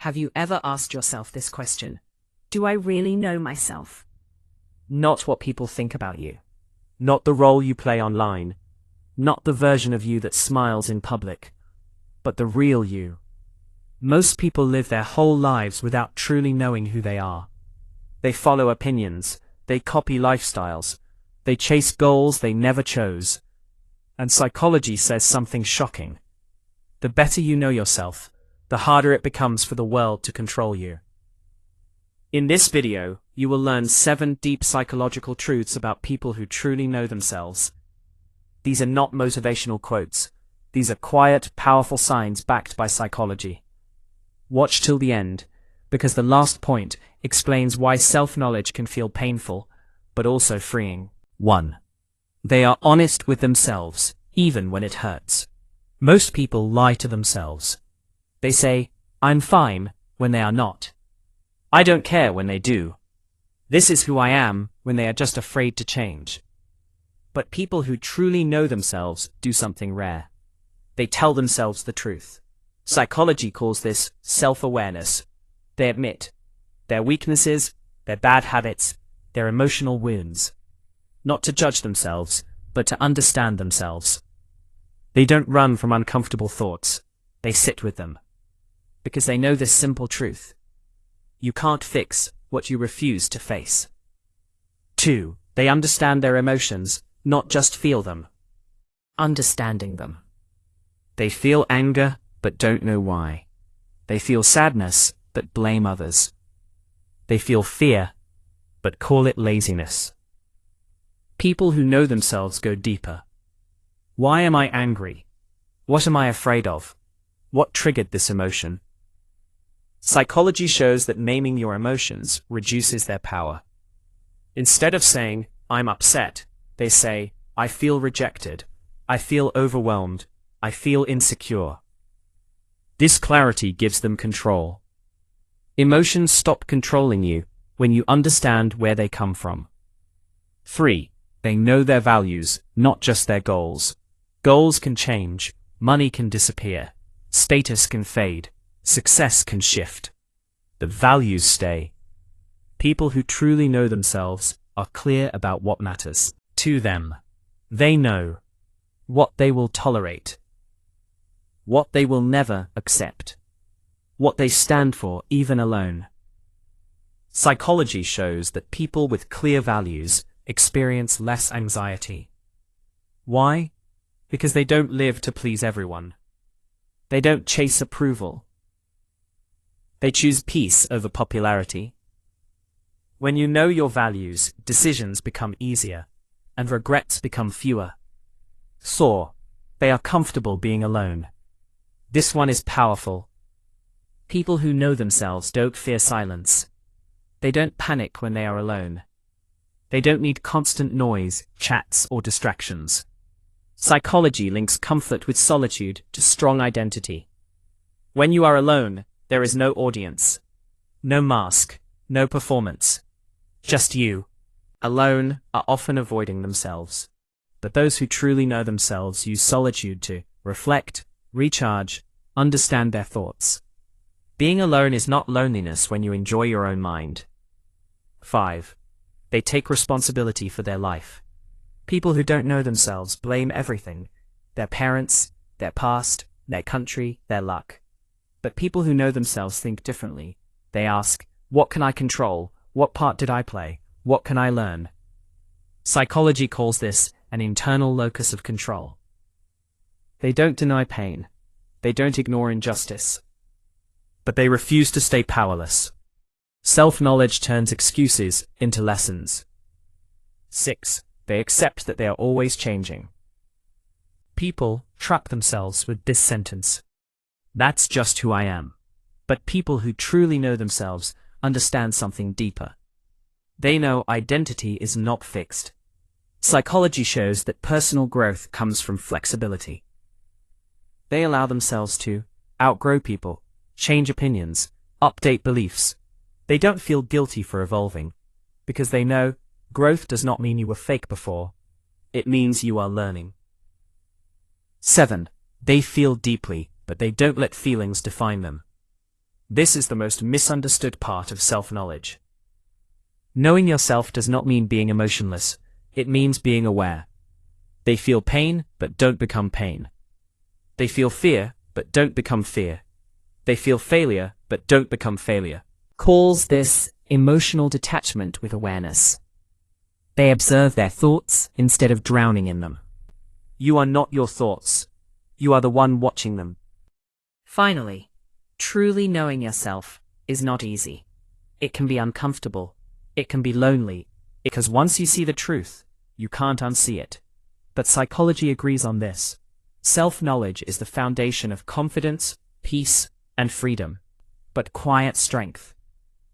Have you ever asked yourself this question? Do I really know myself? Not what people think about you. Not the role you play online. Not the version of you that smiles in public. But the real you. Most people live their whole lives without truly knowing who they are. They follow opinions. They copy lifestyles. They chase goals they never chose. And psychology says something shocking. The better you know yourself, the harder it becomes for the world to control you. In this video, you will learn 7 deep psychological truths about people who truly know themselves. These are not motivational quotes. These are quiet, powerful signs backed by psychology. Watch till the end, because the last point explains why self-knowledge can feel painful, but also freeing. 1. They are honest with themselves, even when it hurts. Most people lie to themselves. They say, "I'm fine," when they are not. "I don't care," when they do. "This is who I am," when they are just afraid to change. But people who truly know themselves do something rare. They tell themselves the truth. Psychology calls this self-awareness. They admit their weaknesses, their bad habits, their emotional wounds. Not to judge themselves, but to understand themselves. They don't run from uncomfortable thoughts. They sit with them. Because they know this simple truth. You can't fix what you refuse to face. 2. They understand their emotions, not just feel them. Understanding them. They feel anger, but don't know why. They feel sadness, but blame others. They feel fear, but call it laziness. People who know themselves go deeper. Why am I angry? What am I afraid of? What triggered this emotion? Psychology shows that naming your emotions reduces their power. Instead of saying, "I'm upset," they say, "I feel rejected. I feel overwhelmed. I feel insecure." This clarity gives them control. Emotions stop controlling you when you understand where they come from. 3. They know their values, not just their goals. Goals can change, money can disappear, status can fade, success can shift. The values stay. People who truly know themselves are clear about what matters to them. They know what they will tolerate, what they will never accept, what they stand for even alone. Psychology shows that people with clear values experience less anxiety. Why? Because they don't live to please everyone. They don't chase approval. They choose peace over popularity. When you know your values, decisions become easier, and regrets become fewer. So, they are comfortable being alone. This one is powerful. People who know themselves don't fear silence. They don't panic when they are alone. They don't need constant noise, chats, or distractions. Psychology links comfort with solitude to strong identity. When you are alone, there is no audience, no mask, no performance. Just you, alone, are often avoiding themselves. But those who truly know themselves use solitude to reflect, recharge, understand their thoughts. Being alone is not loneliness when you enjoy your own mind. 5. They take responsibility for their life. People who don't know themselves blame everything: their parents, their past, their country, their luck. But people who know themselves think differently. They ask, what can I control? What part did I play? What can I learn? Psychology calls this an internal locus of control. They don't deny pain. They don't ignore injustice. But they refuse to stay powerless. Self-knowledge turns excuses into lessons. 6. They accept that they are always changing. People trap themselves with this sentence: "That's just who I am." But people who truly know themselves understand something deeper. They know identity is not fixed. Psychology shows that personal growth comes from flexibility. They allow themselves to outgrow people, change opinions, update beliefs. They don't feel guilty for evolving, because they know growth does not mean you were fake before. It means you are learning. 7. They feel deeply, but they don't let feelings define them. This is the most misunderstood part of self-knowledge. Knowing yourself does not mean being emotionless, it means being aware. They feel pain, but don't become pain. They feel fear, but don't become fear. They feel failure, but don't become failure. Calls this emotional detachment with awareness. They observe their thoughts instead of drowning in them. You are not your thoughts. You are the one watching them. Finally, truly knowing yourself is not easy. It can be uncomfortable. It can be lonely. Because once you see the truth, you can't unsee it. But psychology agrees on this. Self-knowledge is the foundation of confidence, peace, and freedom. But quiet strength.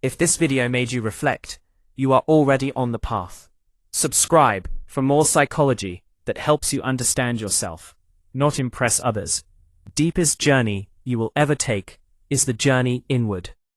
If this video made you reflect, you are already on the path. Subscribe for more psychology that helps you understand yourself, not impress others. Deepest journey you will ever take is the journey inward.